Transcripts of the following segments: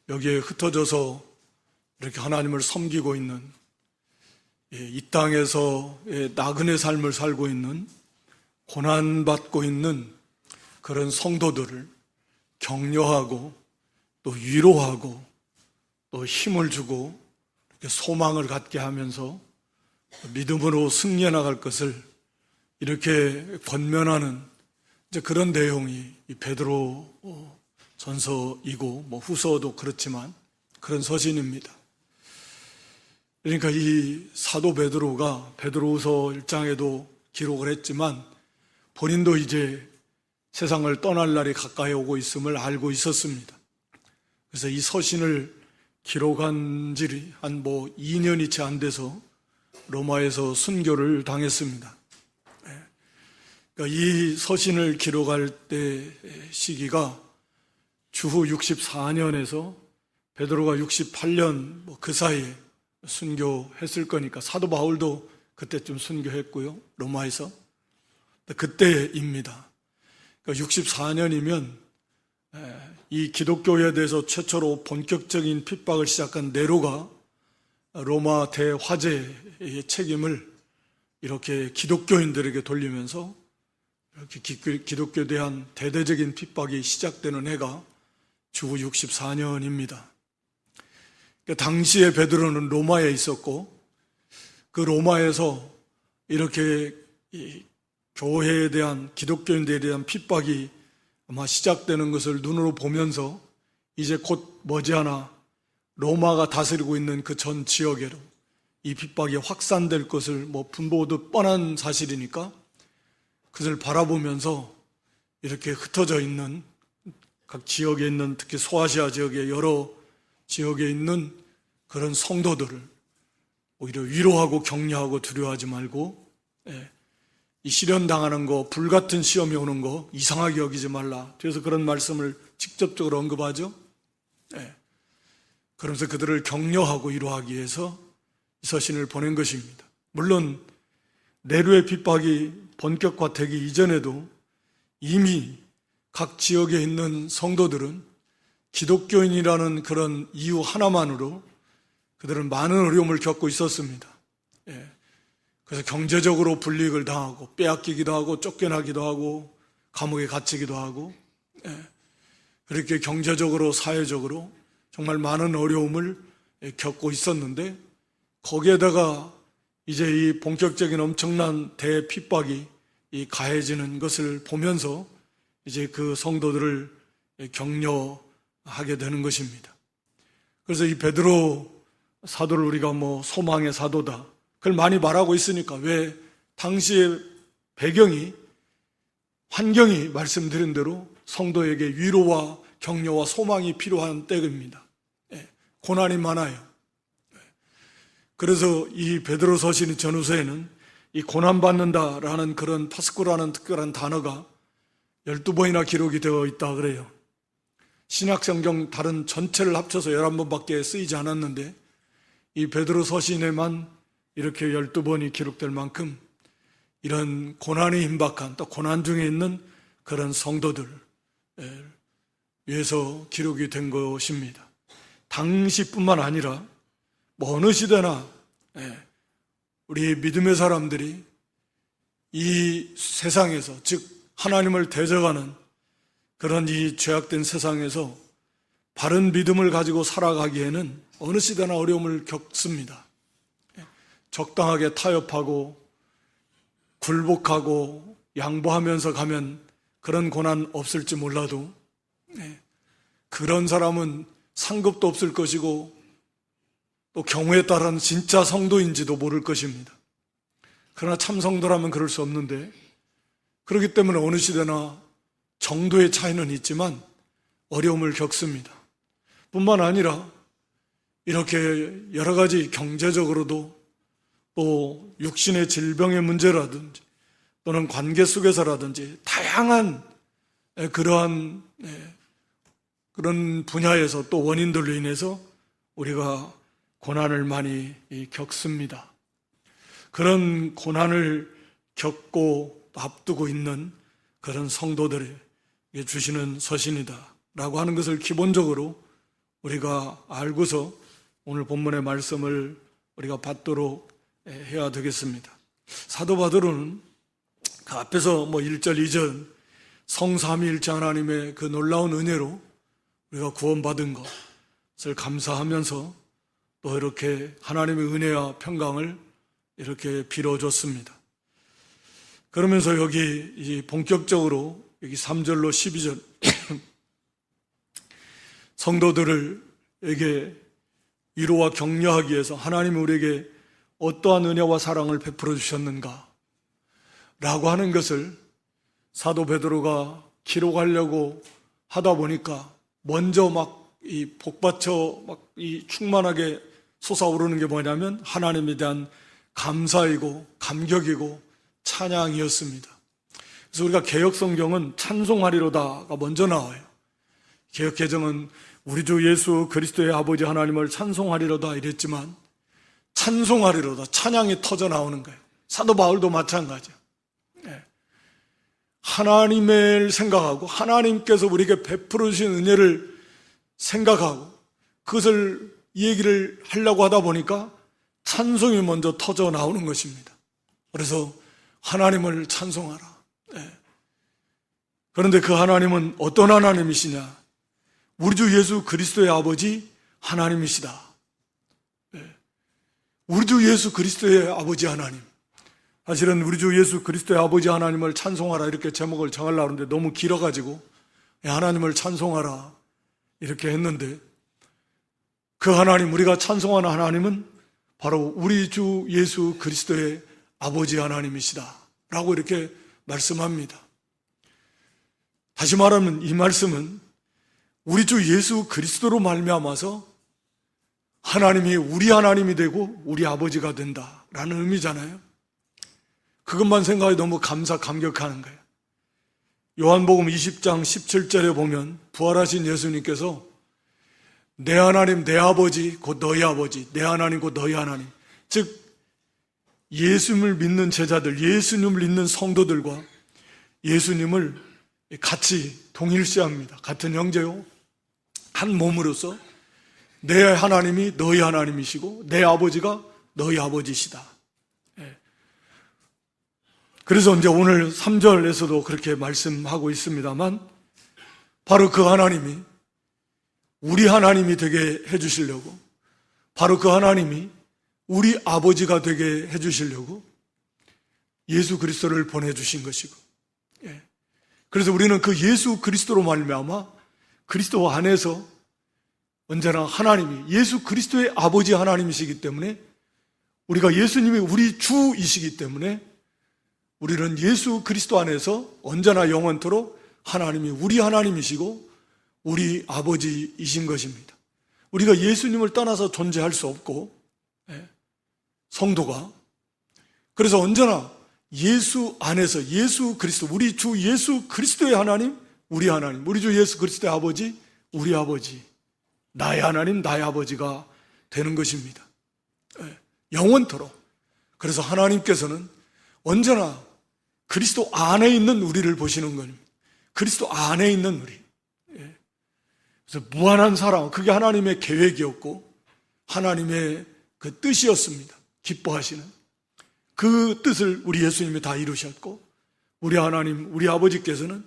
여기에 흩어져서 이렇게 하나님을 섬기고 있는, 이 땅에서 나그네 삶을 살고 있는, 고난받고 있는 그런 성도들을 격려하고 또 위로하고 또 힘을 주고 이렇게 소망을 갖게 하면서 믿음으로 승리해 나갈 것을 이렇게 권면하는 이제 그런 내용이 이 베드로 전서이고 후서도 그렇지만 그런 서신입니다. 그러니까 이 사도 베드로가 베드로후서 1장에도 기록을 했지만 본인도 이제 세상을 떠날 날이 가까이 오고 있음을 알고 있었습니다. 그래서 이 서신을 기록한 지 한 2년이 채 안 돼서 로마에서 순교를 당했습니다. 그러니까 이 서신을 기록할 때 시기가 주후 64년에서 베드로가 68년 그 사이에 순교했을 거니까 사도 바울도 그때쯤 순교했고요. 로마에서. 그때입니다. 그러니까 64년이면 이 기독교에 대해서 최초로 본격적인 핍박을 시작한 네로가 로마 대화재의 책임을 이렇게 기독교인들에게 돌리면서 이렇게 기독교에 대한 대대적인 핍박이 시작되는 해가 주후 64년입니다. 그러니까 당시에 베드로는 로마에 있었고 그 로마에서 이렇게 이 교회에 대한 기독교인들에 대한 핍박이 아마 시작되는 것을 눈으로 보면서 이제 곧 머지않아 로마가 다스리고 있는 그 전 지역에로 이 핍박이 확산될 것을 분보듯 뻔한 사실이니까 그것을 바라보면서 이렇게 흩어져 있는 각 지역에 있는 특히 소아시아 지역의 여러 지역에 있는 그런 성도들을 오히려 위로하고 격려하고 두려워하지 말고 이 시련당하는 거, 불같은 시험이 오는 거 이상하게 여기지 말라. 그래서 그런 말씀을 직접적으로 언급하죠. 그러면서 그들을 격려하고 위로하기 위해서 이 서신을 보낸 것입니다. 물론 네로의 핍박이 본격화되기 이전에도 이미 각 지역에 있는 성도들은 기독교인이라는 그런 이유 하나만으로 그들은 많은 어려움을 겪고 있었습니다. 그래서 경제적으로 불이익을 당하고 빼앗기기도 하고 쫓겨나기도 하고 감옥에 갇히기도 하고 그렇게 경제적으로 사회적으로 정말 많은 어려움을 겪고 있었는데 거기에다가 이제 이 본격적인 엄청난 대핍박이 가해지는 것을 보면서 이제 그 성도들을 격려하게 되는 것입니다. 그래서 이 베드로 사도를 우리가 소망의 사도다 그걸 많이 말하고 있으니까 왜 당시의 배경이 환경이 말씀드린 대로 성도에게 위로와 격려와 소망이 필요한 때입니다. 고난이 많아요. 그래서 이 베드로 서신 전후서에는 이 고난받는다라는 그런 파스쿠라는 특별한 단어가 12번이나 기록이 되어 있다 그래요. 신약성경 다른 전체를 합쳐서 11번밖에 쓰이지 않았는데 이 베드로 서신에만 이렇게 12번이 기록될 만큼 이런 고난이 임박한 또 고난 중에 있는 그런 성도들 위해서 기록이 된 것입니다. 당시뿐만 아니라 어느 시대나 우리 믿음의 사람들이 이 세상에서 즉 하나님을 대적하는 그런 이 죄악된 세상에서 바른 믿음을 가지고 살아가기에는 어느 시대나 어려움을 겪습니다. 적당하게 타협하고 굴복하고 양보하면서 가면 그런 고난 없을지 몰라도 그런 사람은 상급도 없을 것이고 또 경우에 따라는 진짜 성도인지도 모를 것입니다. 그러나 참성도라면 그럴 수 없는데 그렇기 때문에 어느 시대나 정도의 차이는 있지만 어려움을 겪습니다. 뿐만 아니라 이렇게 여러 가지 경제적으로도 또 육신의 질병의 문제라든지 또는 관계 속에서라든지 다양한 그러한 그런 분야에서 또 원인들로 인해서 우리가 고난을 많이 겪습니다. 그런 고난을 겪고 앞두고 있는 그런 성도들에게 주시는 서신이다 라고 하는 것을 기본적으로 우리가 알고서 오늘 본문의 말씀을 우리가 받도록 해야 되겠습니다. 사도 바울은 그 앞에서 1절, 2절 성삼위일체 하나님의 그 놀라운 은혜로 우리가 구원받은 것을 감사하면서 또 이렇게 하나님의 은혜와 평강을 이렇게 빌어줬습니다. 그러면서 여기 본격적으로 여기 3절로 12절 성도들에게 위로와 격려하기 위해서 하나님이 우리에게 어떠한 은혜와 사랑을 베풀어 주셨는가 라고 하는 것을 사도 베드로가 기록하려고 하다 보니까 먼저 이 복받쳐 이 충만하게 솟아오르는 게 뭐냐면 하나님에 대한 감사이고 감격이고 찬양이었습니다. 그래서 우리가 개역성경은 찬송하리로다가 먼저 나와요. 개역개정은 우리 주 예수 그리스도의 아버지 하나님을 찬송하리로다 이랬지만 찬송하리로다, 찬양이 터져 나오는 거예요. 사도 바울도 마찬가지예요. 하나님을 생각하고 하나님께서 우리에게 베풀어 주신 은혜를 생각하고 그것을 얘기를 하려고 하다 보니까 찬송이 먼저 터져 나오는 것입니다. 그래서 하나님을 찬송하라. 그런데 그 하나님은 어떤 하나님이시냐? 우리 주 예수 그리스도의 아버지 하나님이시다. 우리 주 예수 그리스도의 아버지 하나님. 사실은 우리 주 예수 그리스도의 아버지 하나님을 찬송하라 이렇게 제목을 정하려고 하는데 너무 길어가지고 하나님을 찬송하라 이렇게 했는데 그 하나님, 우리가 찬송하는 하나님은 바로 우리 주 예수 그리스도의 아버지 하나님이시다 라고 이렇게 말씀합니다. 다시 말하면 이 말씀은 우리 주 예수 그리스도로 말미암아서 하나님이 우리 하나님이 되고 우리 아버지가 된다라는 의미잖아요. 그것만 생각해 너무 감격하는 거예요. 요한복음 20장 17절에 보면 부활하신 예수님께서 내 하나님 내 아버지 곧 너희 아버지, 내 하나님 곧 너희 하나님, 즉 예수님을 믿는 제자들, 예수님을 믿는 성도들과 예수님을 같이 동일시합니다. 같은 형제요, 한 몸으로서 내 하나님이 너희 하나님이시고 내 아버지가 너희 아버지시다. 그래서 이제 오늘 3절에서도 그렇게 말씀하고 있습니다만 바로 그 하나님이 우리 하나님이 되게 해주시려고, 바로 그 하나님이 우리 아버지가 되게 해주시려고 예수 그리스도를 보내주신 것이고, 그래서 우리는 그 예수 그리스도로 말미암아 그리스도 안에서 언제나 하나님이 예수 그리스도의 아버지 하나님이시기 때문에, 우리가 예수님이 우리 주이시기 때문에 우리는 예수 그리스도 안에서 언제나 영원토록 하나님이 우리 하나님이시고 우리 아버지이신 것입니다. 우리가 예수님을 떠나서 존재할 수 없고, 성도가 그래서 언제나 예수 안에서 예수 그리스도, 우리 주 예수 그리스도의 하나님, 우리 하나님, 우리 주 예수 그리스도의 아버지, 우리 아버지, 나의 하나님, 나의 아버지가 되는 것입니다. 영원토록. 그래서 하나님께서는 언제나 그리스도 안에 있는 우리를 보시는 겁니다. 그리스도 안에 있는 우리. 그래서 무한한 사랑, 그게 하나님의 계획이었고 하나님의 그 뜻이었습니다. 기뻐하시는 그 뜻을 우리 예수님이 다 이루셨고, 우리 하나님, 우리 아버지께서는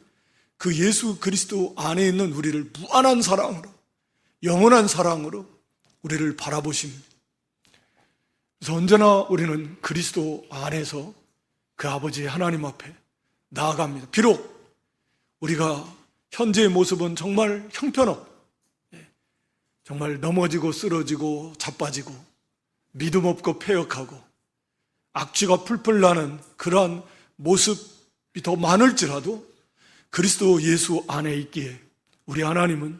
그 예수 그리스도 안에 있는 우리를 무한한 사랑으로, 영원한 사랑으로 우리를 바라보십니다. 그래서 언제나 우리는 그리스도 안에서 그 아버지 하나님 앞에 나아갑니다. 비록 우리가 현재의 모습은 정말 형편없고, 정말 넘어지고 쓰러지고 자빠지고 믿음 없고 패역하고 악취가 풀풀 나는 그러한 모습이 더 많을지라도 그리스도 예수 안에 있기에 우리 하나님은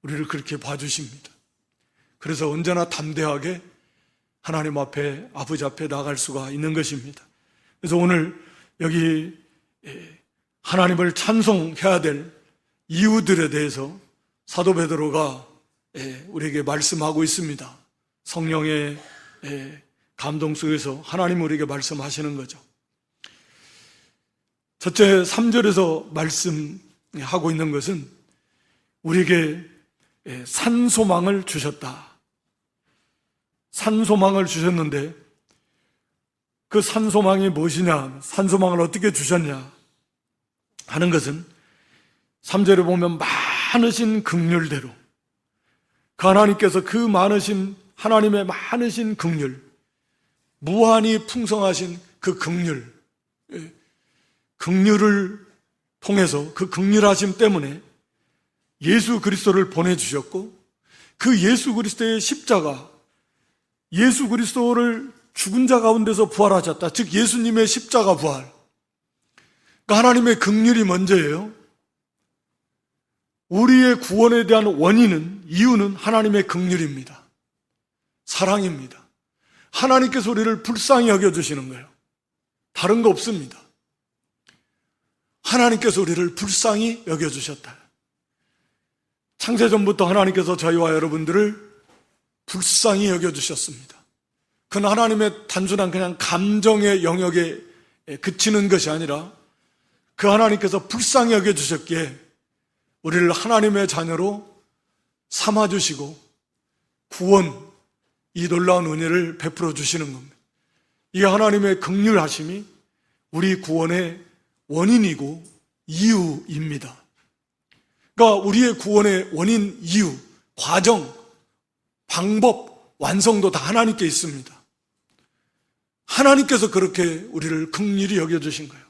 우리를 그렇게 봐주십니다. 그래서 언제나 담대하게 하나님 앞에, 아버지 앞에 나갈 수가 있는 것입니다. 그래서 오늘 여기 하나님을 찬송해야 될 이유들에 대해서 사도 베드로가 우리에게 말씀하고 있습니다. 성령의 감동 속에서 하나님 우리에게 말씀하시는 거죠. 첫째 3절에서 말씀하고 있는 것은 우리에게 산소망을 주셨다. 산소망을 주셨는데 그 산소망이 무엇이냐, 산소망을 어떻게 주셨냐 하는 것은 3절에 보면 많으신 긍휼대로 그 하나님께서 그 많으신 하나님의 많으신 긍휼, 무한히 풍성하신 그 긍휼, 긍휼을 통해서 그 긍휼하심 때문에 예수 그리스도를 보내주셨고, 그 예수 그리스도의 십자가, 예수 그리스도를 죽은 자 가운데서 부활하셨다. 즉 예수님의 십자가 부활. 그러니까 하나님의 긍휼이 먼저예요. 우리의 구원에 대한 원인은, 이유는 하나님의 긍휼입니다. 사랑입니다. 하나님께서 우리를 불쌍히 여겨주시는 거예요. 다른 거 없습니다. 하나님께서 우리를 불쌍히 여겨주셨다. 창세전부터 하나님께서 저희와 여러분들을 불쌍히 여겨주셨습니다. 그건 하나님의 단순한 그냥 감정의 영역에 그치는 것이 아니라 그 하나님께서 불쌍히 여겨주셨기에 우리를 하나님의 자녀로 삼아주시고 구원, 이 놀라운 은혜를 베풀어 주시는 겁니다. 이 하나님의 긍휼하심이 우리 구원의 원인이고 이유입니다. 그러니까 우리의 구원의 원인, 이유, 과정, 방법, 완성도 다 하나님께 있습니다. 하나님께서 그렇게 우리를 긍휼히 여겨주신 거예요.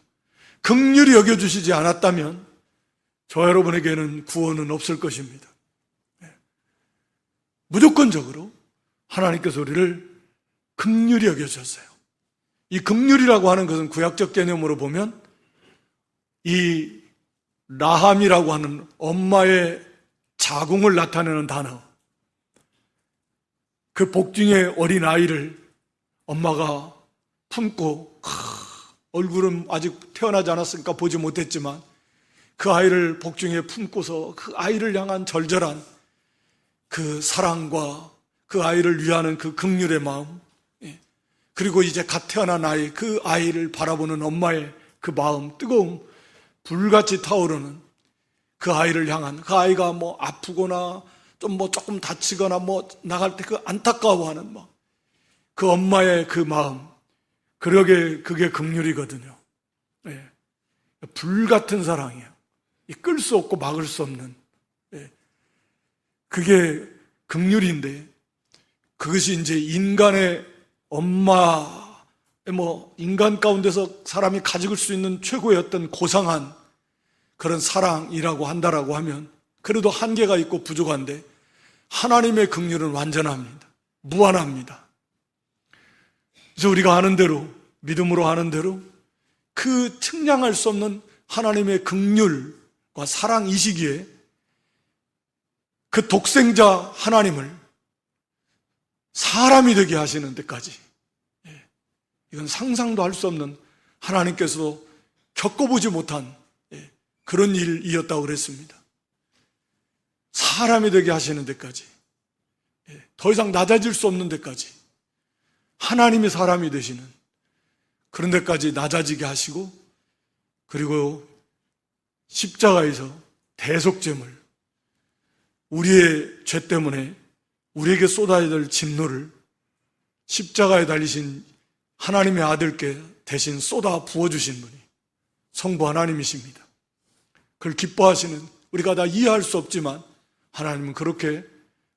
긍휼히 여겨주시지 않았다면 저 여러분에게는 구원은 없을 것입니다. 무조건적으로 하나님께서 우리를 긍휼히 여겨주셨어요. 이 긍휼이라고 하는 것은 구약적 개념으로 보면 이 라함이라고 하는 엄마의 자궁을 나타내는 단어, 그 복중의 어린 아이를 엄마가 품고, 얼굴은 아직 태어나지 않았으니까 보지 못했지만 그 아이를 복중에 품고서 그 아이를 향한 절절한 그 사랑과 그 아이를 위하는 그 긍휼의 마음, 그리고 이제 갓 태어난 아이, 그 아이를 바라보는 엄마의 그 마음, 뜨거움, 불같이 타오르는 그 아이를 향한, 그 아이가 뭐 아프거나 좀 뭐 조금 다치거나 뭐 나갈 때 그 안타까워하는 그 엄마의 그 마음, 그러게 그게 긍휼이거든요. 불같은 사랑이에요. 끌 수 없고 막을 수 없는, 그게 긍휼인데, 그것이 이제 인간의 인간 가운데서 사람이 가질 수 있는 최고의 어떤 고상한 그런 사랑이라고 한다라고 하면 그래도 한계가 있고 부족한데, 하나님의 긍휼은 완전합니다. 무한합니다. 그래서 우리가 아는 대로, 믿음으로 아는 대로 그 측량할 수 없는 하나님의 긍휼과 사랑이시기에 그 독생자 하나님을 사람이 되게 하시는 데까지, 이건 상상도 할 수 없는, 하나님께서도 겪어보지 못한 그런 일이었다고 그랬습니다. 사람이 되게 하시는 데까지, 더 이상 낮아질 수 없는 데까지, 하나님이 사람이 되시는 그런 데까지 낮아지게 하시고, 그리고 십자가에서 대속죄물, 우리의 죄 때문에 우리에게 쏟아야 될 진노를 십자가에 달리신 하나님의 아들께 대신 쏟아 부어주신 분이 성부 하나님이십니다. 그걸 기뻐하시는, 우리가 다 이해할 수 없지만 하나님은 그렇게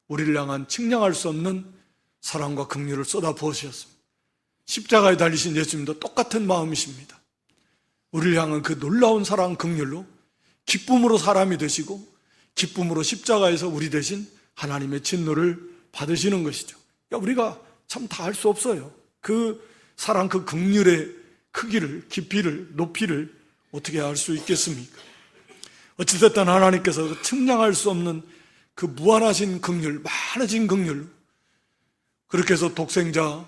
우리를 향한 측량할 수 없는 사랑과 긍휼을 쏟아 부으셨습니다. 십자가에 달리신 예수님도 똑같은 마음이십니다. 우리를 향한 그 놀라운 사랑 긍휼로 기쁨으로 사람이 되시고, 기쁨으로 십자가에서 우리 대신 하나님의 진노를 받으시는 것이죠. 우리가 참 다 알 수 없어요. 그 사랑, 그 긍휼의 크기를, 깊이를, 높이를 어떻게 알 수 있겠습니까? 어찌됐든 하나님께서 측량할 수 없는 그 무한하신 긍휼, 많으신 긍휼, 그렇게 해서 독생자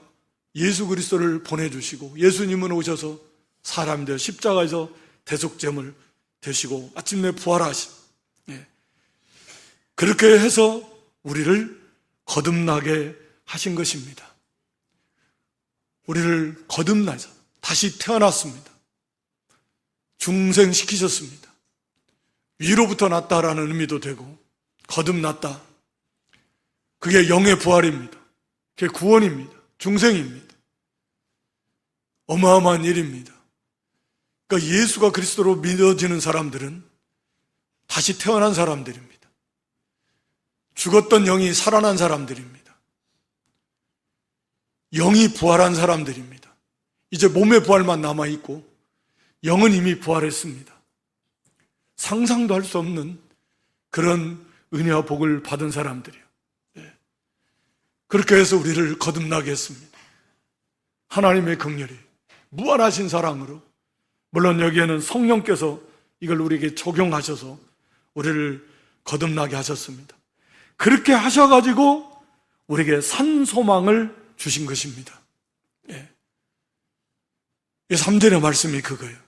예수 그리스도를 보내주시고, 예수님은 오셔서 사람이 되어 십자가에서 대속죄물 되시고 마침내 부활하신, 그렇게 해서 우리를 거듭나게 하신 것입니다. 우리를 거듭나서 다시 태어났습니다. 중생시키셨습니다. 위로부터 났다라는 의미도 되고, 거듭났다, 그게 영의 부활입니다. 그게 구원입니다. 중생입니다. 어마어마한 일입니다. 그러니까 예수가 그리스도로 믿어지는 사람들은 다시 태어난 사람들입니다. 죽었던 영이 살아난 사람들입니다. 영이 부활한 사람들입니다. 이제 몸의 부활만 남아있고 영은 이미 부활했습니다. 상상도 할 수 없는 그런 은혜와 복을 받은 사람들이에요. 그렇게 해서 우리를 거듭나게 했습니다. 하나님의 긍휼이 무한하신 사랑으로, 물론 여기에는 성령께서 이걸 우리에게 적용하셔서 우리를 거듭나게 하셨습니다. 그렇게 하셔가지고 우리에게 산 소망을 주신 것입니다. 3절의 말씀이 그거예요.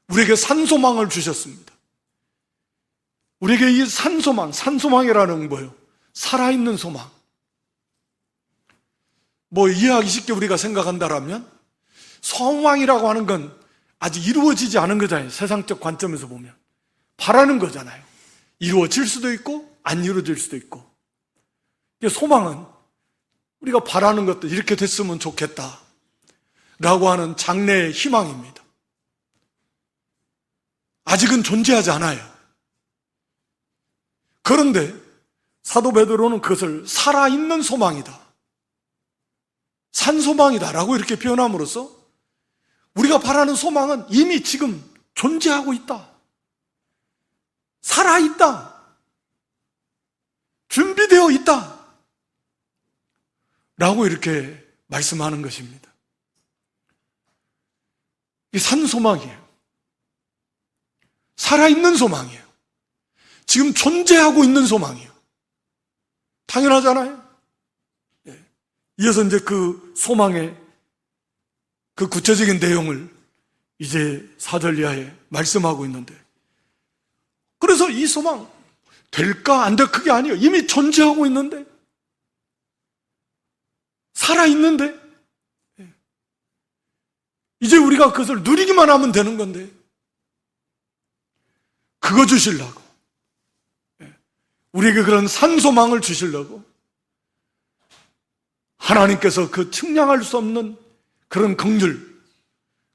우리에게 산 소망을 주셨습니다. 우리에게 이 산 소망이라는 건 뭐예요? 살아있는 소망. 뭐 이해하기 쉽게 우리가 생각한다라면 소망이라고 하는 건 아직 이루어지지 않은 거잖아요. 세상적 관점에서 보면 바라는 거잖아요. 이루어질 수도 있고 안 이루어질 수도 있고. 소망은 우리가 바라는 것도 이렇게 됐으면 좋겠다 라고 하는 장래의 희망입니다. 아직은 존재하지 않아요. 그런데 사도 베드로는 그것을 살아있는 소망이다, 산소망이다 라고 이렇게 표현함으로써 우리가 바라는 소망은 이미 지금 존재하고 있다, 살아있다, 준비되어 있다 라고 이렇게 말씀하는 것입니다. 이 산소망이에요. 살아있는 소망이에요. 지금 존재하고 있는 소망이에요. 당연하잖아요. 이어서 이제 그 소망의 그 구체적인 내용을 이제 4절 이하에 말씀하고 있는데, 그래서 이 소망 될까 안 될까 그게 아니에요. 이미 존재하고 있는데, 살아있는데, 이제 우리가 그것을 누리기만 하면 되는 건데, 그거 주시려고, 우리에게 그런 산소망을 주시려고 하나님께서 그 측량할 수 없는 그런 긍휼,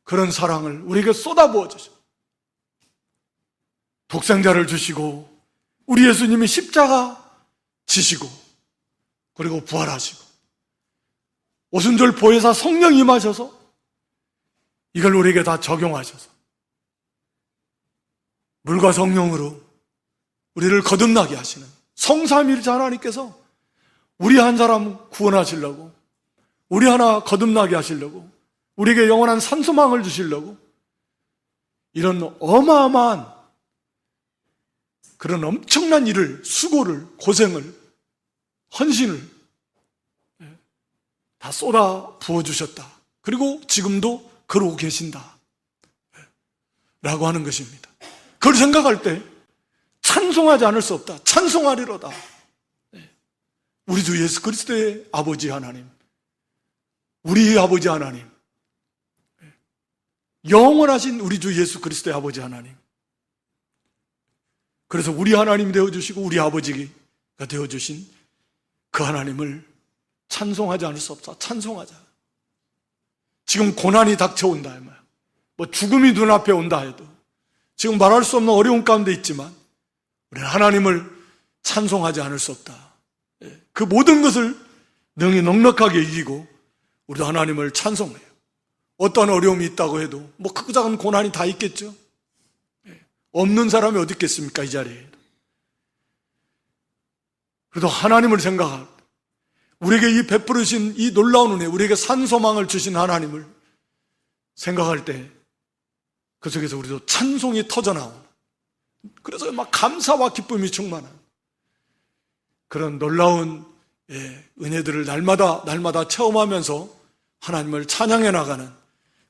그런 사랑을 우리에게 쏟아부어 주시고, 독생자를 주시고, 우리 예수님이 십자가 지시고, 그리고 부활하시고, 오순절 보혜사 성령 임하셔서 이걸 우리에게 다 적용하셔서 물과 성령으로 우리를 거듭나게 하시는 성삼일체 하나님께서 우리 한 사람 구원하시려고, 우리 하나 거듭나게 하시려고, 우리에게 영원한 산소망을 주시려고 이런 어마어마한 그런 엄청난 일을, 수고를, 고생을, 헌신을 다 쏟아 부어주셨다. 그리고 지금도 그러고 계신다 라고 하는 것입니다. 그걸 생각할 때 찬송하지 않을 수 없다. 찬송하리로다. 우리 주 예수 그리스도의 아버지 하나님, 우리 아버지 하나님, 영원하신 우리 주 예수 그리스도의 아버지 하나님, 그래서 우리 하나님이 되어주시고 우리 아버지가 되어주신 그 하나님을 찬송하지 않을 수 없다. 찬송하자. 지금 고난이 닥쳐온다, 뭐 죽음이 눈앞에 온다 해도, 지금 말할 수 없는 어려운 가운데 있지만 우리는 하나님을 찬송하지 않을 수 없다. 그 모든 것을 능히 넉넉하게 이기고 우리도 하나님을 찬송해요. 어떤 어려움이 있다고 해도 뭐 크고 작은 고난이 다 있겠죠. 없는 사람이 어디 있겠습니까, 이 자리에. 그래도 하나님을 생각할 때, 우리에게 이 베풀으신 이 놀라운 은혜, 우리에게 산소망을 주신 하나님을 생각할 때 그 속에서 우리도 찬송이 터져나오는, 그래서 막 감사와 기쁨이 충만한 그런 놀라운 은혜들을 날마다 체험하면서 하나님을 찬양해 나가는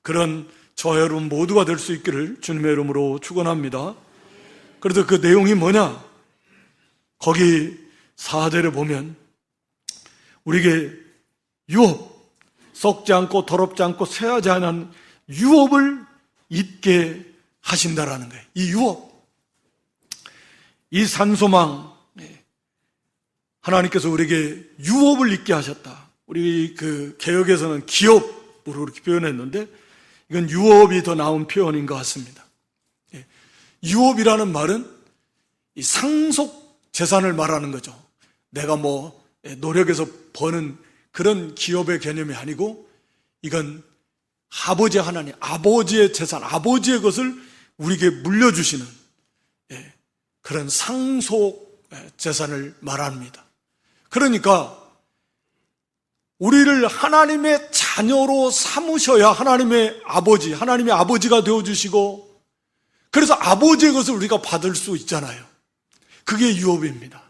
그런 저와 여러분 모두가 될 수 있기를 주님의 이름으로 축원합니다. 그래서 그 내용이 뭐냐? 거기 4절에 보면 우리에게 유업, 썩지 않고 더럽지 않고 쇠하지 않은 유업을 잊게 하신다라는 거예요. 이 유업, 이 산소망, 하나님께서 우리에게 유업을 있게 하셨다. 우리 그 개역에서는 기업으로 그렇게 표현했는데 이건 유업이 더 나은 표현인 것 같습니다. 유업이라는 말은 이 상속 재산을 말하는 거죠. 내가 뭐 노력해서 버는 그런 기업의 개념이 아니고 이건 아버지 하나님, 아버지의 재산, 아버지의 것을 우리에게 물려주시는 그런 상속 재산을 말합니다. 그러니까 우리를 하나님의 자녀로 삼으셔야 하나님의 아버지가 되어주시고 그래서 아버지의 것을 우리가 받을 수 있잖아요. 그게 유업입니다.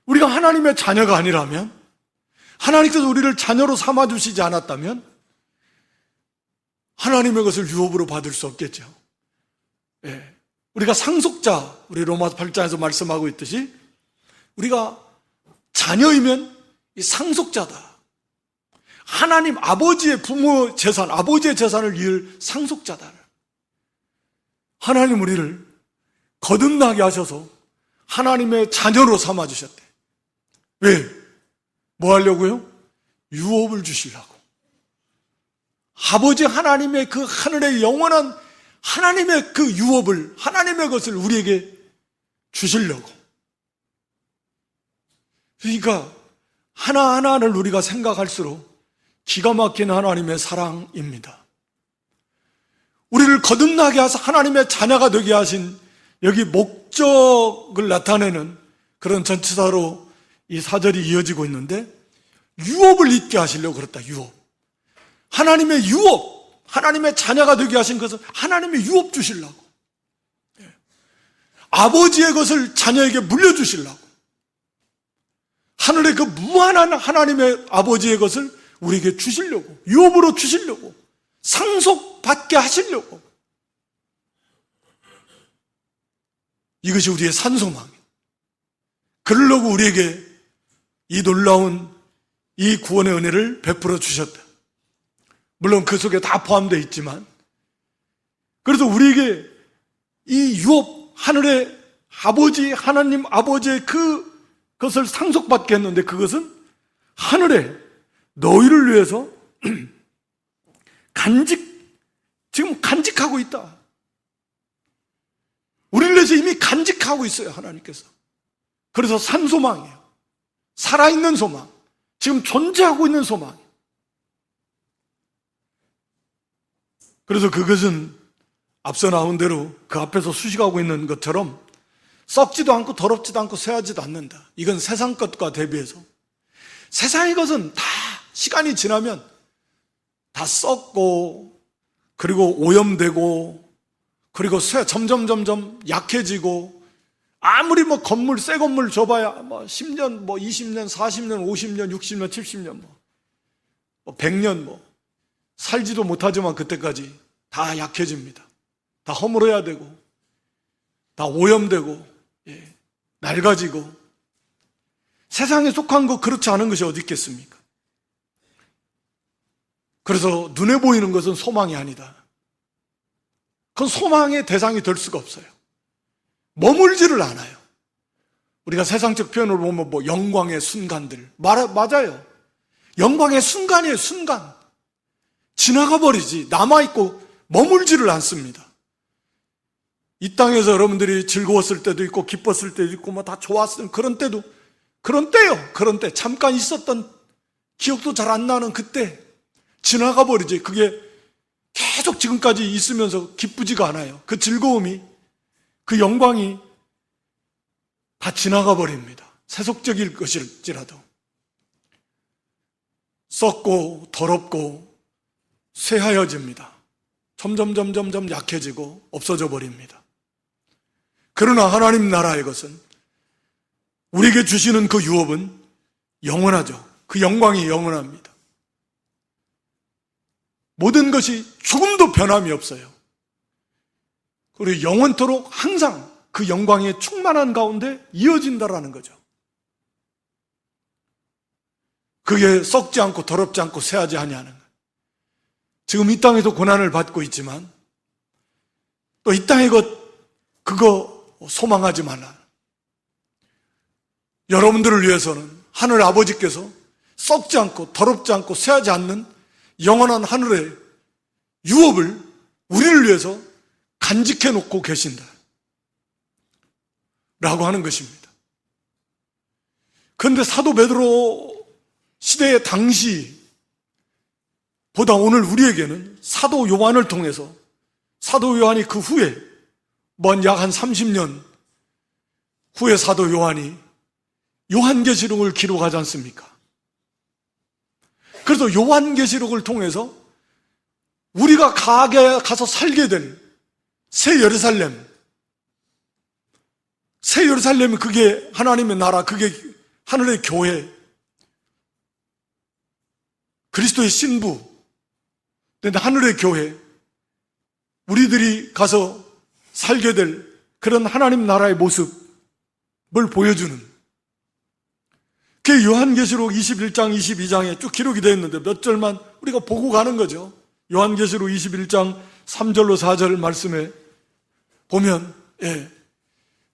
우리가 하나님의 자녀가 아니라면, 하나님께서 우리를 자녀로 삼아주시지 않았다면 하나님의 것을 유업으로 받을 수 없겠죠. 우리가 상속자, 우리 로마서 8장에서 말씀하고 있듯이 우리가 자녀이면 이 상속자다. 하나님 아버지의 부모 재산, 아버지의 재산을 이을 상속자다. 하나님 우리를 거듭나게 하셔서 하나님의 자녀로 삼아주셨대. 왜? 뭐 하려고요? 유업을 주시려고. 아버지 하나님의 그 하늘의 영원한 하나님의 그 유업을, 하나님의 것을 우리에게 주시려고. 그러니까 하나하나를 우리가 생각할수록 기가 막힌 하나님의 사랑입니다. 우리를 거듭나게 하셔서 하나님의 자녀가 되게 하신 여기 목적을 나타내는 그런 전치사로 이 사절이 이어지고 있는데 유업을 잊게 하시려고 그랬다. 유업. 하나님의 유업, 하나님의 자녀가 되게 하신 것은 하나님의 유업 주시려고. 아버지의 것을 자녀에게 물려주시려고. 하늘의 그 무한한 하나님의 아버지의 것을 우리에게 주시려고, 유업으로 주시려고, 상속받게 하시려고. 이것이 우리의 산소망이에요. 그러려고 우리에게 이 놀라운 이 구원의 은혜를 베풀어 주셨다. 물론 그 속에 다 포함되어 있지만, 그래서 우리에게 이 유업, 하늘의 아버지, 하나님 아버지의 그것을 상속받게 했는데 그것은 하늘에 너희를 위해서 지금 간직하고 있다. 우리를 위해서 이미 간직하고 있어요, 하나님께서. 그래서 산소망이에요. 살아있는 소망. 지금 존재하고 있는 소망. 그래서 그것은 앞서 나온 대로 그 앞에서 수식하고 있는 것처럼 썩지도 않고 더럽지도 않고 쇠하지도 않는다. 이건 세상 것과 대비해서. 세상의 것은 다 시간이 지나면 다 썩고 그리고 오염되고 그리고 점점 약해지고 아무리 뭐 건물, 새 건물 줘봐야 뭐 10년, 뭐 20년, 40년, 50년, 60년, 70년, 뭐 100년 살지도 못하지만 그때까지 다 약해집니다. 다 허물어야 되고 다 오염되고 낡아지고 세상에 속한 거 그렇지 않은 것이 어디 있겠습니까? 그래서 눈에 보이는 것은 소망이 아니다. 그건 소망의 대상이 될 수가 없어요. 머물지를 않아요. 우리가 세상적 표현으로 보면 뭐 영광의 순간들 맞아요. 영광의 순간이에요. 순간 지나가 버리지 남아있고 머물지를 않습니다. 이 땅에서 여러분들이 즐거웠을 때도 있고 기뻤을 때도 있고 뭐 다 좋았을 그런 때요. 그런 때 잠깐 있었던 기억도 잘 안 나는 그때 지나가 버리지. 그게 계속 지금까지 있으면서 기쁘지가 않아요. 그 즐거움이, 그 영광이 다 지나가 버립니다. 세속적일 것일지라도. 썩고 더럽고 쇠하여집니다. 점점 약해지고 없어져 버립니다. 그러나 하나님 나라의 것은 우리에게 주시는 그 유업은 영원하죠. 그 영광이 영원합니다. 모든 것이 조금도 변함이 없어요. 그리고 영원토록 항상 그 영광의 충만한 가운데 이어진다라는 거죠. 그게 썩지 않고 더럽지 않고 쇠하지 아니하는 거예요. 지금 이 땅에서 고난을 받고 있지만 또 이 땅의 것 그거 소망하지 말라. 여러분들을 위해서는 하늘 아버지께서 썩지 않고 더럽지 않고 쇠하지 않는 영원한 하늘의 유업을 우리를 위해서 간직해 놓고 계신다 라고 하는 것입니다. 그런데 사도 베드로 시대의 당시 보다 오늘 우리에게는 사도 요한을 통해서 사도 요한이 그 후에 약 한 30년 후에 사도 요한이 요한계시록을 기록하지 않습니까? 그래서 요한계시록을 통해서 우리가 가서 살게 될 새 예루살렘, 새 예루살렘이 그게 하나님의 나라, 그게 하늘의 교회, 그리스도의 신부, 하늘의 교회, 우리들이 가서 살게 될 그런 하나님 나라의 모습을 보여주는, 그게 요한계시록 21장, 22장에 쭉 기록이 되어 있는데 몇 절만 우리가 보고 가는 거죠. 요한계시록 21장 3절로 4절 말씀에 보면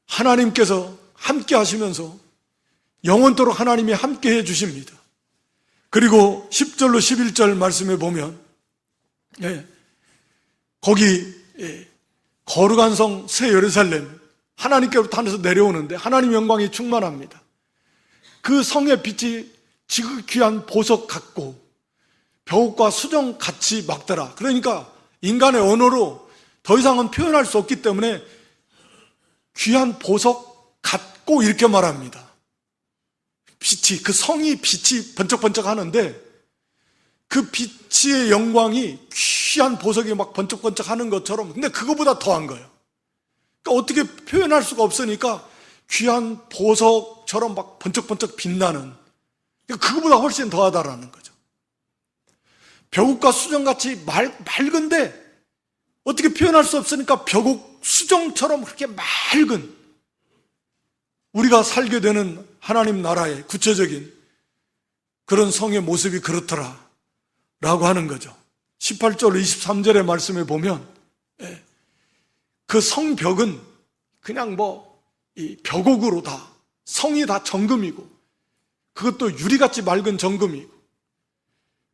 하나님께서 함께 하시면서 영원토록 하나님이 함께 해 주십니다. 그리고 10절로 11절 말씀에 보면 거기 거룩한 성 새 예루살렘, 하나님께로부터 하늘에서 내려오는데 하나님 영광이 충만합니다. 그 성의 빛이 지극귀한 보석 같고 벽옥과 수정 같이 막더라. 그러니까 인간의 언어로 더 이상은 표현할 수 없기 때문에 귀한 보석 같고 이렇게 말합니다. 빛이, 그 성이 빛이 번쩍번쩍 하는데 그 빛의 영광이 귀한 보석이 막 번쩍번쩍 하는 것처럼, 근데 그거보다 더한 거예요. 그러니까 어떻게 표현할 수가 없으니까 귀한 보석처럼 막 번쩍번쩍 빛나는, 그러니까 그거보다 훨씬 더하다라는 거죠. 벽옥과 수정같이 맑은데 어떻게 표현할 수 없으니까 벽옥 수정처럼 그렇게 맑은, 우리가 살게 되는 하나님 나라의 구체적인 그런 성의 모습이 그렇더라 라고 하는 거죠. 18절 23절의 말씀에 보면 그 성벽은 그냥 이 벽옥으로 다, 성이 다 정금이고 그것도 유리같이 맑은 정금이고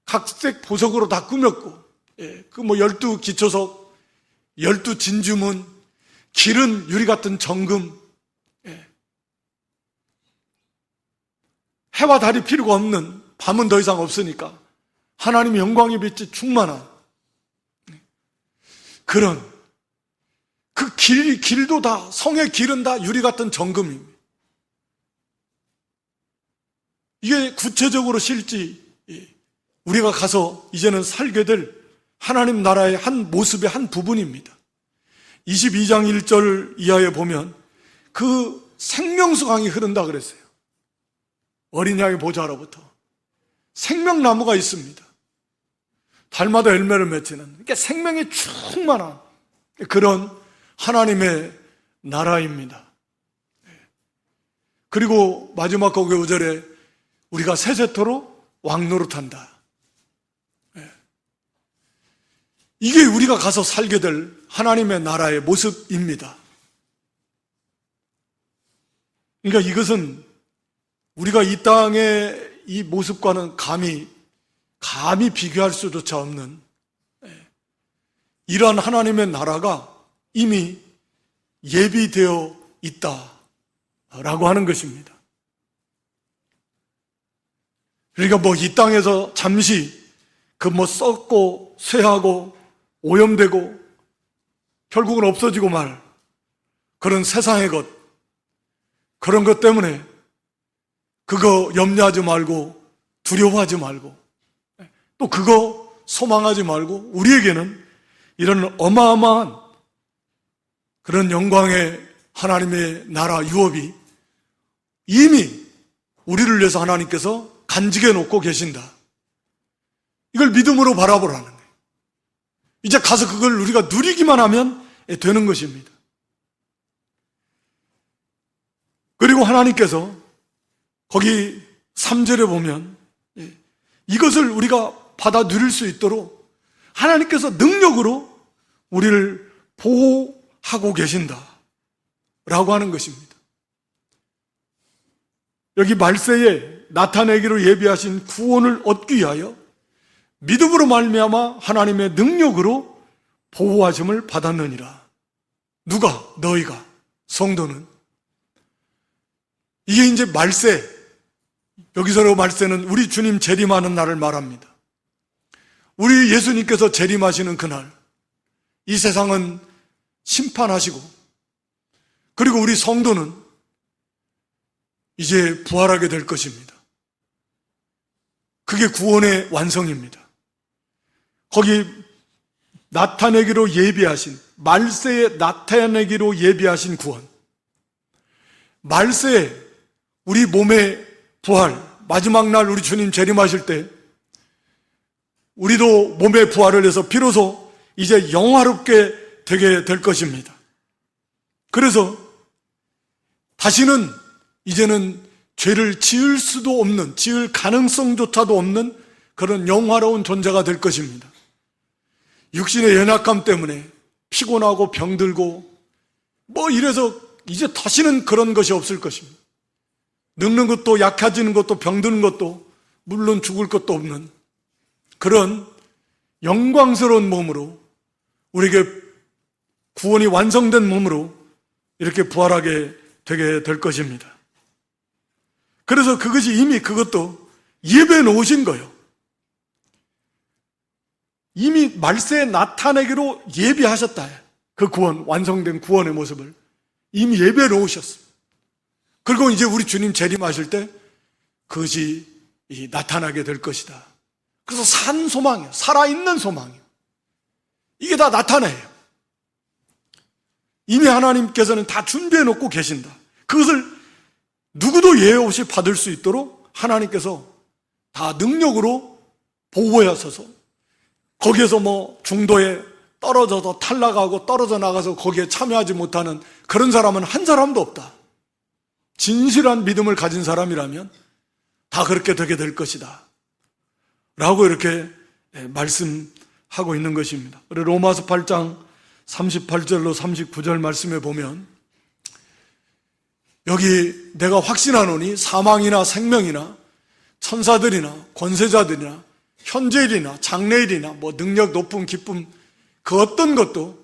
각색 보석으로 다 꾸몄고, 그 12기초석, 12진주문, 길은 유리 같은 정금, 해와 달이 필요가 없는, 밤은 더 이상 없으니까 하나님의 영광의 빛이 충만한 그런, 그 길도 다, 성의 길은 다 유리 같은 정금입니다. 이게 구체적으로 실제 우리가 가서 이제는 살게 될 하나님 나라의 한 모습의 한 부분입니다. 22장 1절 이하에 보면 그 생명수 강이 흐른다 그랬어요. 어린 양의 보좌로부터 생명나무가 있습니다. 달마다 열매를 맺히는, 그러니까 생명이 충만한 그런 하나님의 나라입니다. 그리고 마지막 거기 5절에 우리가 세세토록 왕노릇한다. 이게 우리가 가서 살게 될 하나님의 나라의 모습입니다. 그러니까 이것은 우리가 이 땅의 이 모습과는 감히 비교할 수조차 없는 이러한 하나님의 나라가 이미 예비되어 있다라고 하는 것입니다. 그러니까 이 땅에서 잠시 썩고 쇠하고 오염되고 결국은 없어지고 말 그런 세상의 것, 그런 것 때문에 그거 염려하지 말고 두려워하지 말고 또 그거 소망하지 말고, 우리에게는 이런 어마어마한 그런 영광의 하나님의 나라 유업이 이미 우리를 위해서 하나님께서 간직해 놓고 계신다. 이걸 믿음으로 바라보라는 거예요. 이제 가서 그걸 우리가 누리기만 하면 되는 것입니다. 그리고 하나님께서 거기 3절에 보면 이것을 우리가 받아 누릴 수 있도록 하나님께서 능력으로 우리를 보호하고 계신다 라고 하는 것입니다. 여기 말세에 나타내기로 예비하신 구원을 얻기 위하여 믿음으로 말미암아 하나님의 능력으로 보호하심을 받았느니라. 누가? 너희가, 성도는. 이게 이제 말세, 여기서로 말세는 우리 주님 재림하는 날을 말합니다. 우리 예수님께서 재림하시는 그날, 이 세상은 심판하시고, 그리고 우리 성도는 이제 부활하게 될 것입니다. 그게 구원의 완성입니다. 거기 나타내기로 예비하신, 말세에 나타내기로 예비하신 구원, 말세에 우리 몸의 부활, 마지막 날 우리 주님 재림하실 때 우리도 몸의 부활을 해서 비로소 이제 영화롭게 되게 될 것입니다. 그래서 다시는 이제는 죄를 지을 수도 없는, 지을 가능성조차도 없는 그런 영화로운 존재가 될 것입니다. 육신의 연약함 때문에 피곤하고 병들고 뭐 이래서 이제 다시는 그런 것이 없을 것입니다. 늙는 것도 약해지는 것도 병드는 것도 물론 죽을 것도 없는 그런 영광스러운 몸으로, 우리에게 구원이 완성된 몸으로 이렇게 부활하게 되게 될 것입니다. 그래서 그것이 이미 그것도 예배해 놓으신 거예요. 이미 말세에 나타내기로 예비하셨다. 그 구원, 완성된 구원의 모습을 이미 예배해 놓으셨습니다. 그리고 이제 우리 주님 재림하실 때 그것이 나타나게 될 것이다. 그래서 산 소망이에요. 살아있는 소망이에요. 이게 다 나타나요. 이미 하나님께서는 다 준비해 놓고 계신다. 그것을 누구도 예외 없이 받을 수 있도록 하나님께서 다 능력으로 보호해 하셔서, 거기에서 뭐 중도에 떨어져서 탈락하고 떨어져 나가서 거기에 참여하지 못하는 그런 사람은 한 사람도 없다. 진실한 믿음을 가진 사람이라면 다 그렇게 되게 될 것이다 라고 이렇게 말씀하고 있는 것입니다. 로마서 8장 38절로 39절 말씀에 보면, 여기 내가 확신하노니 사망이나 생명이나 천사들이나 권세자들이나 현재일이나 장래일이나 뭐 능력, 높음, 기쁨, 그 어떤 것도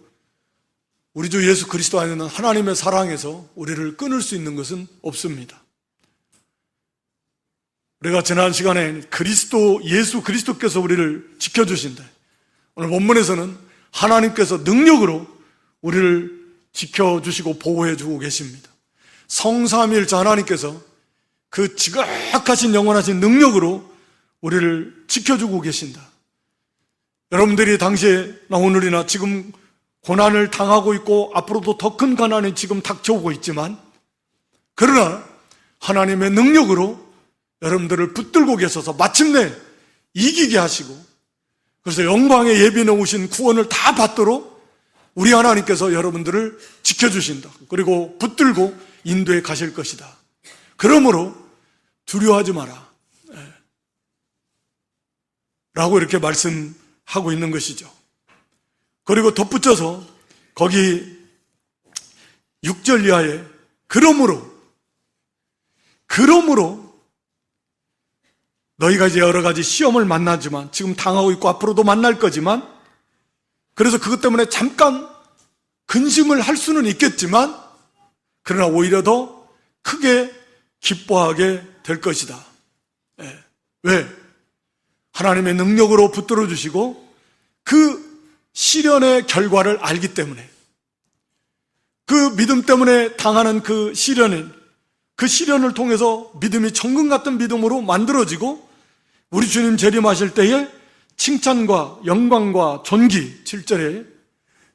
우리 주 예수 그리스도 안에는 하나님의 사랑에서 우리를 끊을 수 있는 것은 없습니다. 우리가 지난 시간에 예수 그리스도께서 우리를 지켜주신다. 오늘 본문에서는 하나님께서 능력으로 우리를 지켜주시고 보호해주고 계십니다. 성삼위일체 하나님께서 그 지극하신 영원하신 능력으로 우리를 지켜주고 계신다. 여러분들이 당시에 오늘이나 지금 고난을 당하고 있고 앞으로도 더 큰 고난이 지금 닥쳐오고 있지만, 그러나 하나님의 능력으로 여러분들을 붙들고 계셔서 마침내 이기게 하시고, 그래서 영광의 예비 놓으신 구원을 다 받도록 우리 하나님께서 여러분들을 지켜주신다. 그리고 붙들고 인도해 가실 것이다. 그러므로 두려워하지 마라 라고 이렇게 말씀하고 있는 것이죠. 그리고 덧붙여서 거기 6절 이하에 그러므로 너희가 이제 여러 가지 시험을 만나지만, 지금 당하고 있고 앞으로도 만날 거지만, 그래서 그것 때문에 잠깐 근심을 할 수는 있겠지만, 그러나 오히려 더 크게 기뻐하게 될 것이다. 왜? 하나님의 능력으로 붙들어 주시고 그 시련의 결과를 알기 때문에, 그 믿음 때문에 당하는 그 시련을 통해서 믿음이 정금 같은 믿음으로 만들어지고 우리 주님 재림하실 때에 칭찬과 영광과 존귀, 7절에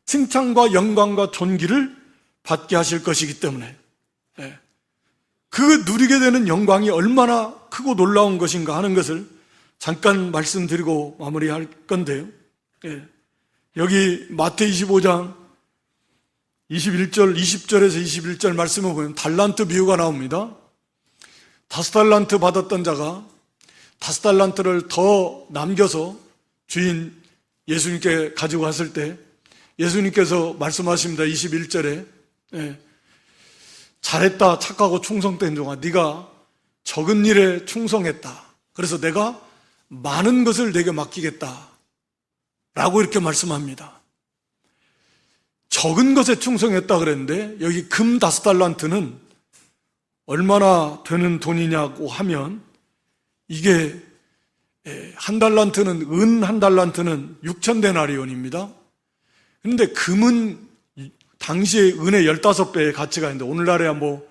칭찬과 영광과 존귀를 받게 하실 것이기 때문에 그 누리게 되는 영광이 얼마나 크고 놀라운 것인가 하는 것을 잠깐 말씀드리고 마무리할 건데요. 여기 마태 25장 21절, 20절에서 21절 말씀을 보면 달란트 비유가 나옵니다. 5달란트 받았던 자가 5달란트를 더 남겨서 주인 예수님께 가지고 갔을 때 예수님께서 말씀하십니다. 21절에 잘했다 착하고 충성된 종아, 네가 적은 일에 충성했다. 그래서 내가 많은 것을 내게 맡기겠다. 라고 이렇게 말씀합니다. 적은 것에 충성했다 그랬는데 여기 금 5달란트는 얼마나 되는 돈이냐고 하면 이게 한 달란트는 은 한 달란트는 6,000데나리온입니다. 그런데 금은 당시에 은의 15배의 가치가 있는데 오늘날에야 뭐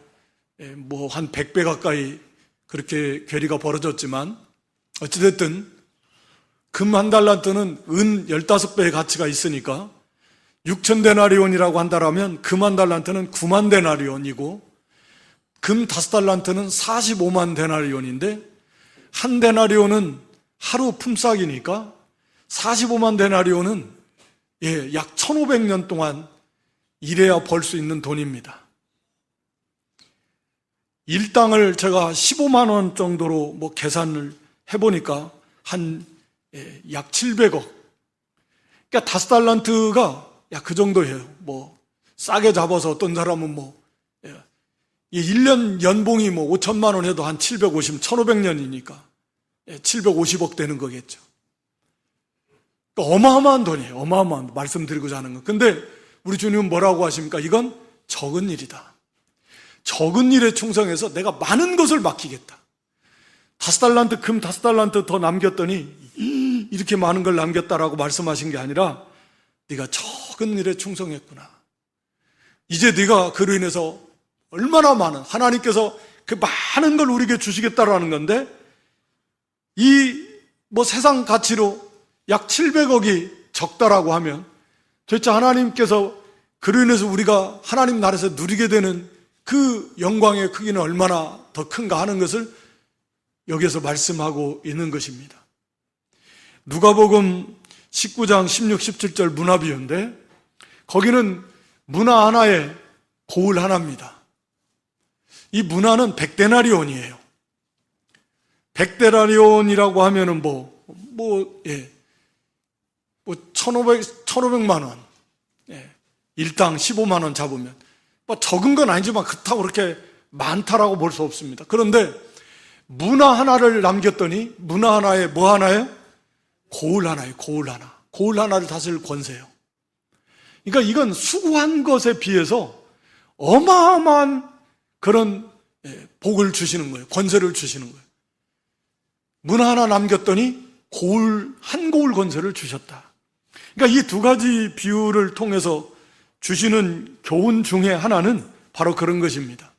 한 100배 가까이 그렇게 괴리가 벌어졌지만 어찌됐든 금 한 달란트는 은 15배의 가치가 있으니까 6,000데나리온이라고 한다면 금 한 달란트는 9만 데나리온이고 금 5달란트는 45만 데나리온인데 한 데나리온은 하루 품삯이니까 45만 데나리온은 약 1,500년 동안 일해야 벌 수 있는 돈입니다. 일당을 제가 15만 원 정도로 계산을 해보니까 약 700억. 그러니까 5달란트가 약 그 정도예요. 싸게 잡아서 어떤 사람은 1년 연봉이 5천만 원 해도 한 750, 1,500년이니까 750억 되는 거겠죠. 그러니까 어마어마한 돈이에요. 어마어마한, 말씀드리고자 하는 건. 근데 우리 주님은 뭐라고 하십니까? 이건 적은 일이다. 적은 일에 충성해서 내가 많은 것을 맡기겠다. 5달란트, 금 5달란트 더 남겼더니 이렇게 많은 걸 남겼다라고 말씀하신 게 아니라 네가 적은 일에 충성했구나. 이제 네가 그로 인해서 얼마나 많은, 하나님께서 그 많은 걸 우리에게 주시겠다라는 건데 이 세상 가치로 약 700억이 적다라고 하면 도대체 하나님께서 그로 인해서 우리가 하나님 나라에서 누리게 되는 그 영광의 크기는 얼마나 더 큰가 하는 것을 여기에서 말씀하고 있는 것입니다. 누가복음 19장 16, 17절 문화비유인데 거기는 문화 하나에 고을 하나입니다. 이 문화는 100데나리온이에요. 100데나리온이라고 하면은 1,500만 원. 일당 15만 원 잡으면. 적은 건 아니지만 그렇다고 그렇게 많다라고 볼 수 없습니다. 그런데 문화 하나를 남겼더니 문화 하나에 뭐 하나예요? 고을 하나예요. 고을 하나. 고을 하나를 다스릴 권세예요. 그러니까 이건 수고한 것에 비해서 어마어마한 그런 복을 주시는 거예요. 권세를 주시는 거예요. 문화 하나 남겼더니 한 고을 권세를 주셨다. 그러니까 이 두 가지 비유를 통해서 주시는 교훈 중에 하나는 바로 그런 것입니다.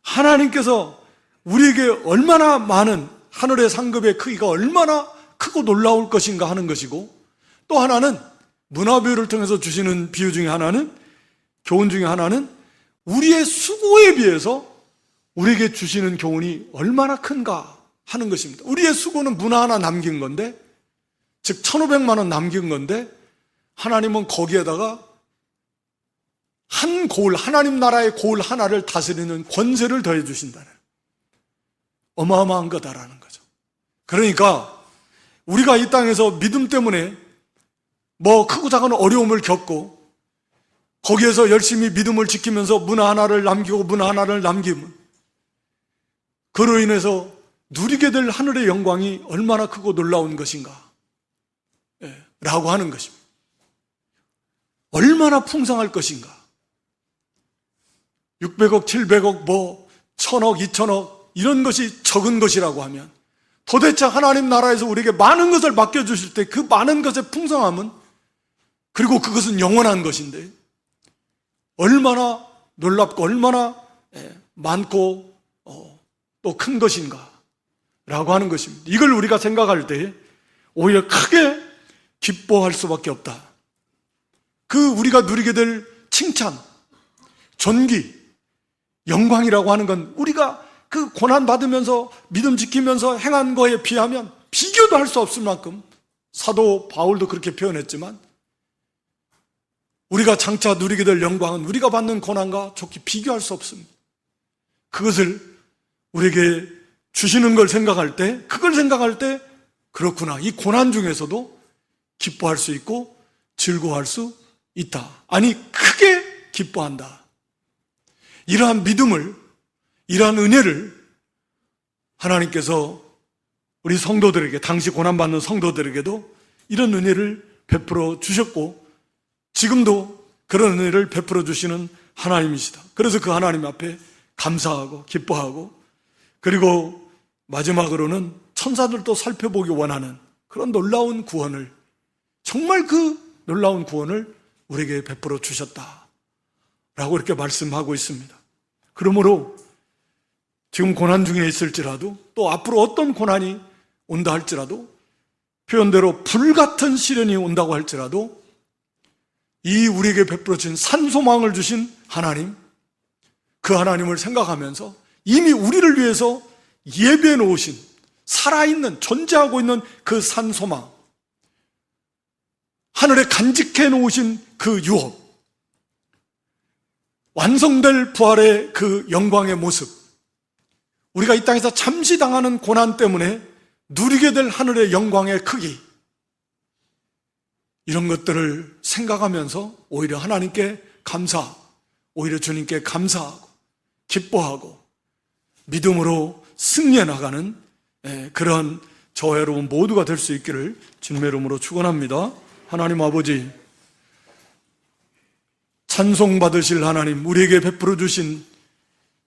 하나님께서 우리에게 얼마나 많은 하늘의 상급의 크기가 얼마나 크고 놀라울 것인가 하는 것이고, 또 하나는 문화비유를 통해서 주시는 비유 중에 하나는, 교훈 중에 하나는 우리의 수고에 비해서 우리에게 주시는 교훈이 얼마나 큰가 하는 것입니다. 우리의 수고는 문화 하나 남긴 건데, 즉 1,500만 원 남긴 건데 하나님은 거기에다가 한 고을, 하나님 나라의 고을 하나를 다스리는 권세를 더해 주신다는, 어마어마한 거다라는 거죠. 그러니까 우리가 이 땅에서 믿음 때문에 크고 작은 어려움을 겪고 거기에서 열심히 믿음을 지키면서 문화 하나를 남기고 문화 하나를 남기면 그로 인해서 누리게 될 하늘의 영광이 얼마나 크고 놀라운 것인가 라고 하는 것입니다. 얼마나 풍성할 것인가. 600억, 700억, 1,000억, 2,000억 이런 것이 적은 것이라고 하면 도대체 하나님 나라에서 우리에게 많은 것을 맡겨주실 때 그 많은 것의 풍성함은, 그리고 그것은 영원한 것인데 얼마나 놀랍고 얼마나 많고 또 큰 것인가 라고 하는 것입니다. 이걸 우리가 생각할 때 오히려 크게 기뻐할 수밖에 없다. 그 우리가 누리게 될 칭찬, 존귀, 영광이라고 하는 건 우리가 그 고난 받으면서 믿음 지키면서 행한 거에 비하면 비교도 할 수 없을 만큼, 사도 바울도 그렇게 표현했지만 우리가 장차 누리게 될 영광은 우리가 받는 고난과 좋게 비교할 수 없습니다. 그것을 우리에게 주시는 걸 생각할 때, 그걸 생각할 때 그렇구나, 이 고난 중에서도 기뻐할 수 있고 즐거워할 수 있다. 아니, 크게 기뻐한다. 이러한 믿음을, 이러한 은혜를 하나님께서 우리 성도들에게, 당시 고난받는 성도들에게도 이런 은혜를 베풀어 주셨고 지금도 그런 은혜를 베풀어 주시는 하나님이시다. 그래서 그 하나님 앞에 감사하고 기뻐하고, 그리고 마지막으로는 천사들도 살펴보기 원하는 그런 놀라운 구원을, 정말 그 놀라운 구원을 우리에게 베풀어 주셨다 라고 이렇게 말씀하고 있습니다. 그러므로 지금 고난 중에 있을지라도, 또 앞으로 어떤 고난이 온다 할지라도, 표현대로 불같은 시련이 온다고 할지라도 이 우리에게 베풀어 주신 산소망을 주신 하나님, 그 하나님을 생각하면서 이미 우리를 위해서 예배해 놓으신, 살아있는, 존재하고 있는 그 산소망, 하늘에 간직해 놓으신 그 유업, 완성될 부활의 그 영광의 모습, 우리가 이 땅에서 잠시 당하는 고난 때문에 누리게 될 하늘의 영광의 크기, 이런 것들을 생각하면서 오히려 하나님께 감사, 오히려 주님께 감사하고 기뻐하고 믿음으로 승리해 나가는 그런 저와 여러분 모두가 될 수 있기를 주님의 이름으로 축원합니다. 하나님 아버지, 찬송받으실 하나님, 우리에게 베풀어 주신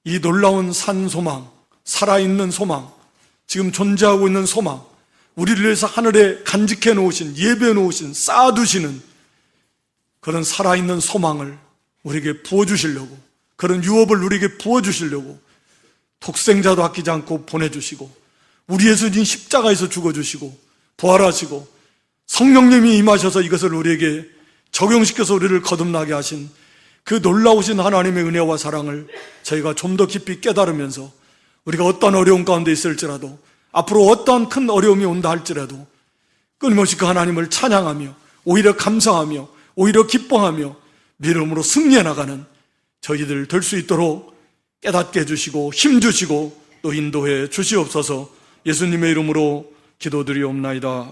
이 놀라운 산소망, 살아있는 소망, 지금 존재하고 있는 소망, 우리를 위해서 하늘에 간직해 놓으신, 예배해 놓으신, 쌓아두시는 그런 살아있는 소망을 우리에게 부어주시려고, 그런 유업을 우리에게 부어주시려고 독생자도 아끼지 않고 보내주시고, 우리 예수님 십자가에서 죽어주시고 부활하시고 성령님이 임하셔서 이것을 우리에게 적용시켜서 우리를 거듭나게 하신 그 놀라우신 하나님의 은혜와 사랑을 저희가 좀 더 깊이 깨달으면서, 우리가 어떤 어려움 가운데 있을지라도, 앞으로 어떠한 큰 어려움이 온다 할지라도 끊임없이 그 하나님을 찬양하며 오히려 감사하며 오히려 기뻐하며 믿음으로 승리해 나가는 저희들 될 수 있도록 깨닫게 해주시고 힘주시고 또 인도해 주시옵소서. 예수님의 이름으로 기도드리옵나이다.